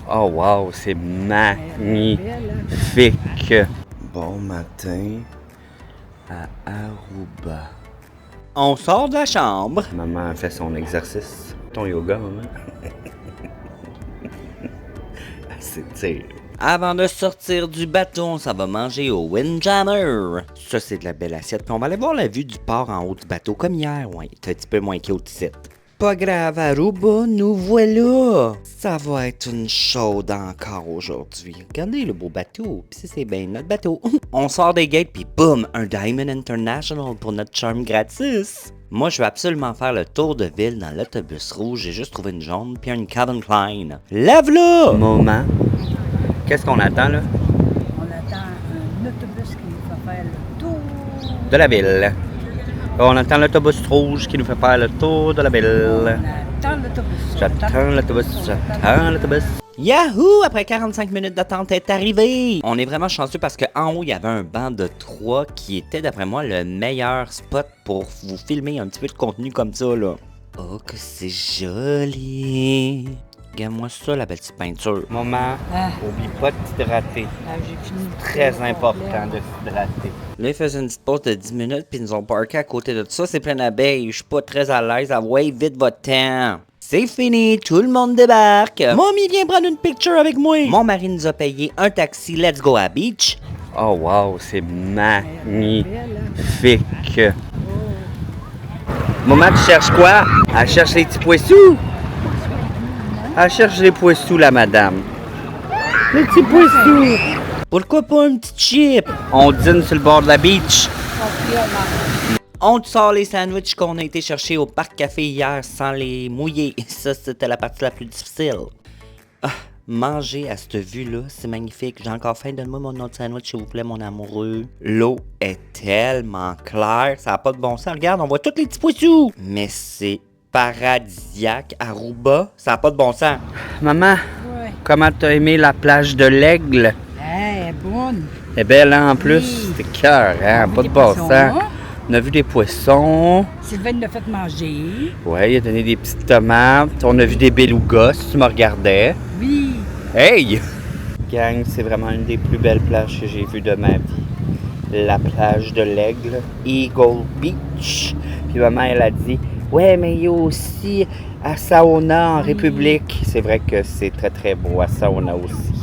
Oh wow, c'est magnifique. Bon matin à Aruba. On sort de la chambre. Maman fait son exercice. Ton yoga, maman. C'est dur. Avant de sortir du bateau, on s'en va manger au Windjammer. Ça, c'est de la belle assiette. Puis on va aller voir la vue du port en haut du bateau, comme hier. Ouais, c'est un petit peu moins cute ici. Pas grave, Aruba, nous voilà. Ça va être une chaude encore aujourd'hui. Regardez le beau bateau. Puis c'est bien notre bateau. On sort des gates, puis boum, un Diamond International pour notre charme gratis. Moi, je veux absolument faire le tour de ville dans l'autobus rouge. J'ai juste trouvé une jaune, puis une Calvin Klein. Lève-la! Moment. Qu'est-ce qu'on attend, là? On attend un autobus qui nous fait faire le tour. De la ville. On attend l'autobus rouge qui nous fait faire le tour de la ville. On attend l'autobus. J'attends l'autobus. Yahoo! Après 45 minutes d'attente est arrivé! On est vraiment chanceux parce qu'en haut, il y avait un banc de 3 qui était, d'après moi, le meilleur spot pour vous filmer un petit peu de contenu comme ça, là. Oh, que c'est joli! Regarde-moi ça, la belle petite peinture. Maman, oublie pas de t'hydrater. J'ai fini. Très important de s'hydrater. Là, ils faisaient une petite pause de 10 minutes puis ils nous ont parké à côté de ça. C'est plein d'abeilles. Je suis pas très à l'aise. Ouais, vite votre temps. C'est fini, tout le monde débarque. Mommy, viens prendre une picture avec moi. Mon mari nous a payé un taxi. Let's go à beach. Oh wow, c'est magnifique. Maman, tu cherches quoi? Elle cherche les petits poissons. Elle cherche les poissons, la madame. Les petits poissons. Pourquoi pas un petit chip? On dîne sur le bord de la beach. On te sort les sandwichs qu'on a été chercher au parc café hier sans les mouiller. Ça, c'était la partie la plus difficile. Ah, manger à cette vue-là, c'est magnifique. J'ai encore faim. Donne-moi mon autre sandwich, s'il vous plaît, mon amoureux. L'eau est tellement claire. Ça n'a pas de bon sens. Regarde, on voit tous les petits poissons. Mais c'est paradisiaque. Aruba, ça n'a pas de bon sens. Maman, Ouais. comment t'as aimé la plage de l'Aigle? Elle est bonne. Elle est belle, hein, en plus. Oui. C'est cœur, hein? Pas de bon sens. On a vu des poissons. Sylvain l'a fait manger. Ouais, il a donné des petites tomates. On a vu des belugas, si tu me regardais. Oui. Hey! Gang, c'est vraiment une des plus belles plages que j'ai vues de ma vie. La plage de l'Aigle, Eagle Beach. Puis maman, elle a dit, ouais, mais il y a aussi à Saona en République. C'est vrai que c'est très, très beau à Saona aussi.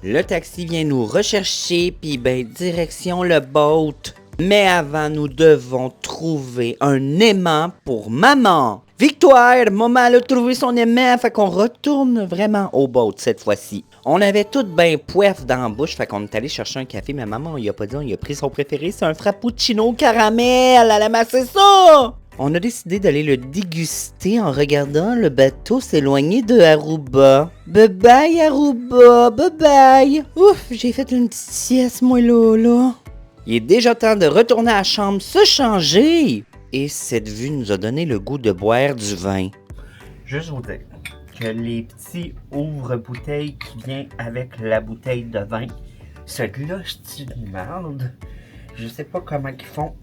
Le taxi vient nous rechercher, puis ben, direction le boat. Mais avant, nous devons trouver un aimant pour maman. Victoire! Maman elle a trouvé son aimant, fait qu'on retourne vraiment au boat cette fois-ci. On avait tout ben poif dans la bouche, fait qu'on est allé chercher un café, mais maman, il a pas dit, il a pris son préféré, c'est un frappuccino caramel, elle a amassé ça! On a décidé d'aller le déguster en regardant le bateau s'éloigner de Aruba. Bye bye Aruba, bye bye! Ouf, j'ai fait une petite sieste moi là. Il est déjà temps de retourner à la chambre se changer. Et cette vue nous a donné le goût de boire du vin. Juste vous dire que les petits ouvre-bouteilles qui viennent avec la bouteille de vin, celui-là, je te demande, je sais pas comment ils font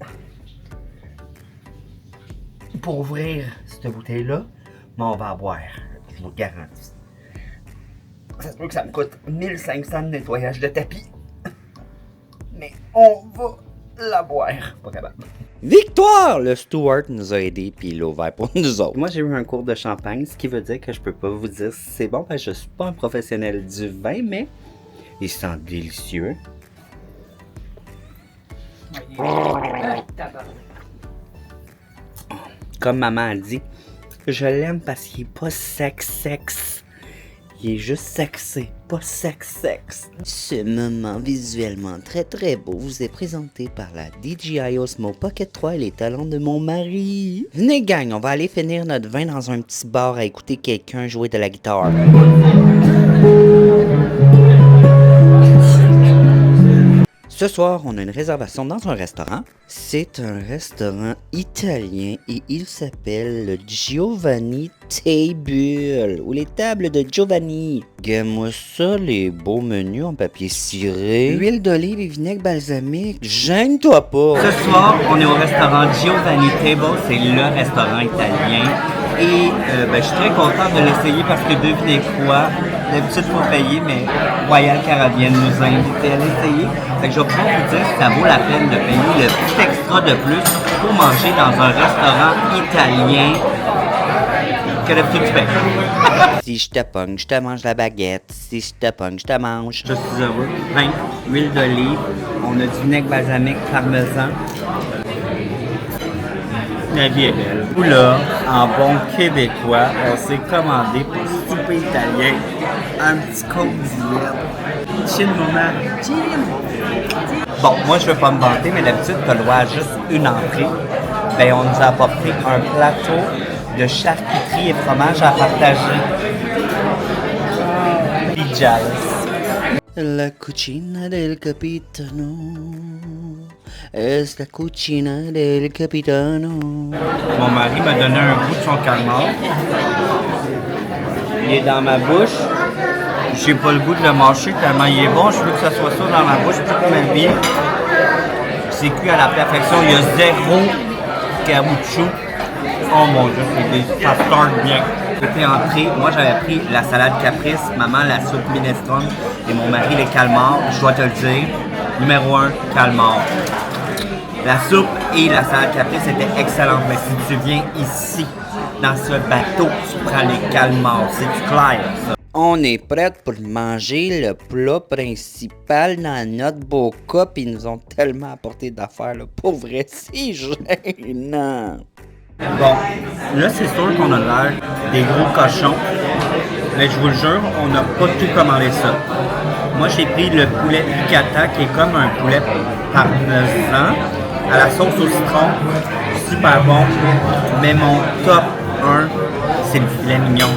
pour ouvrir cette bouteille-là, mais on va en boire, je vous le garantis. Ça se peut que ça me coûte 1500 de nettoyage de tapis, mais on va la boire, pas capable. Victoire! Le steward nous a aidés puis il l'a ouvert pour nous autres. Moi, j'ai eu un cours de champagne, ce qui veut dire que je peux pas vous dire si c'est bon, parce que je suis pas un professionnel du vin, mais il sent délicieux. Comme maman a dit, je l'aime parce qu'il est pas sexe. Il est juste sexé, pas sexe. Ce moment visuellement très très beau vous est présenté par la DJI Osmo Pocket 3 et les talents de mon mari. Venez gang, on va aller finir notre vin dans un petit bar à écouter quelqu'un jouer de la guitare. Ce soir, on a une réservation dans un restaurant. C'est un restaurant italien et il s'appelle le Giovanni Table ou les tables de Giovanni. Regarde-moi ça, les beaux menus en papier ciré. Huile d'olive et vinaigre balsamique. Gêne-toi pas. Ce soir, on est au restaurant Giovanni Table, c'est le restaurant italien. Et je suis très content de l'essayer parce que devinez quoi, D'habitude, il faut payer, mais Royal Caribbean nous a invités à l'essayer. Fait que je vais pouvoir vous dire si ça vaut la peine de payer le petit extra de plus pour manger dans un restaurant italien que d'habitude tu payes. Si je te pogne, je te mange la baguette. Si je te pogne, je te mange. Je suis heureux. Pain, huile d'olive, on a du vinaigre balsamique, parmesan. La vie est belle. Ou là, en bon québécois, on s'est commandé pour souper italien un petit côte d'huile. Chill, maman. Bon, moi, je veux pas me vanter, mais d'habitude, tu as le droit à juste une entrée. Ben, on nous a apporté un plateau de charcuterie et fromage à partager. Pizzas. La cucina del capitano. Es la cucina del capitano. Mon mari m'a donné un bout de son calmar. Il est dans ma bouche. J'ai pas le goût de le mâcher tellement il est bon. Je veux que ça soit ça dans ma bouche toute ma vie. C'est cuit à la perfection. Il y a zéro caoutchouc. Oh mon Dieu, ça start bien. Côté entrée, moi j'avais pris la salade caprice, maman la soupe minestrone et mon mari les calmars. Je dois te le dire. Numéro 1, calmar. La soupe et la salade caprice étaient excellentes, mais si tu viens ici, dans ce bateau, tu prends les calmars. C'est clair, ça. On est prêts pour manger le plat principal dans notre beau cas, pis ils nous ont tellement apporté d'affaires, là. Pour vrai, c'est gênant. Bon, là c'est sûr qu'on a l'air des gros cochons, mais je vous le jure, on n'a pas tout commandé ça. Moi j'ai pris le poulet piccata qui est comme un poulet parmesan à la sauce au citron, super bon, mais mon top 1 c'est le filet mignon.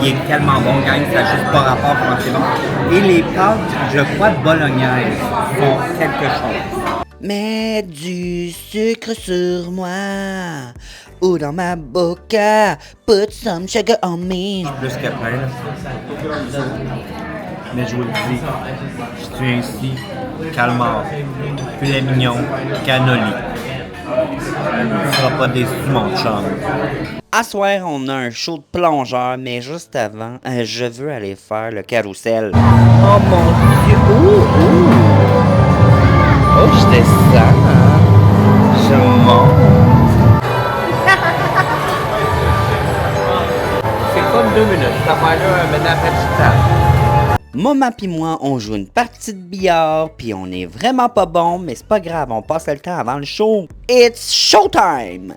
Il est tellement bon, gang, ça n'a juste pas rapport comment c'est bon. Et les pâtes, je crois, bolognaises font quelque chose. Mets du sucre sur moi ou dans ma boca. Put some sugar on me. Plus que près, là. Mais je vous le dis, je suis ici, calmar, filet mignon, cannoli. Tu ne seras pas déçu, mon chum. À soir, on a un show de plongeur, mais juste avant, je veux aller faire le carrousel. Oh mon Dieu! Oh, je descends, hein? Je monte. C'est comme 2 minutes. Ça va là, maintenant, après du temps. Maman pis moi, on joue une partie de billard, puis on est vraiment pas bon, mais c'est pas grave, on passe le temps avant le show. It's showtime!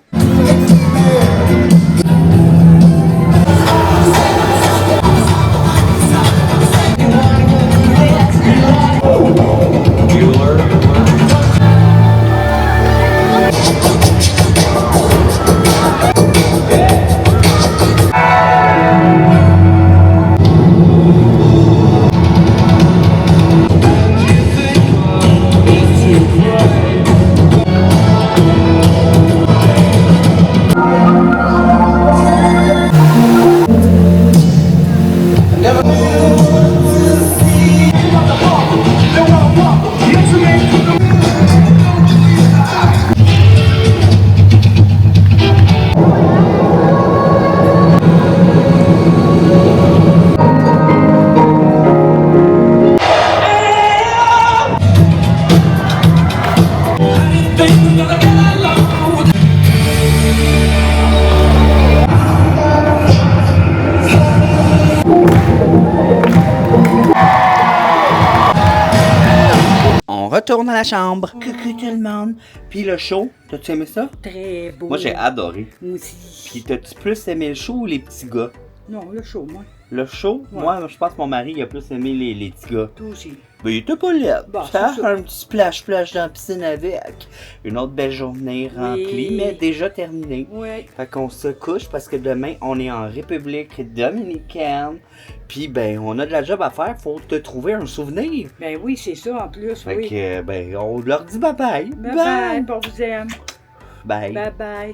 Retourne à la chambre. Coucou tout le monde. Puis le show, t'as-tu aimé ça? Très beau. Moi, j'ai adoré. Moi aussi. Puis t'as-tu plus aimé le show ou les petits gars? Non, le show, moi. Le show? Ouais. Moi, je pense que mon mari il a plus aimé les petits gars. Toi aussi. Ben, il était pas laid. Bon, Faire c'est ça. un petit splash dans la piscine avec. Une autre belle journée remplie, mais déjà terminée. Ouais. Fait qu'on se couche parce que demain, on est en République dominicaine. Puis, ben, on a de la job à faire. Faut te trouver un souvenir. Ben oui, c'est ça en plus, Fait oui. que, ben, on leur dit bye-bye. Bye bye, on vous aime. Bye. Bye bye.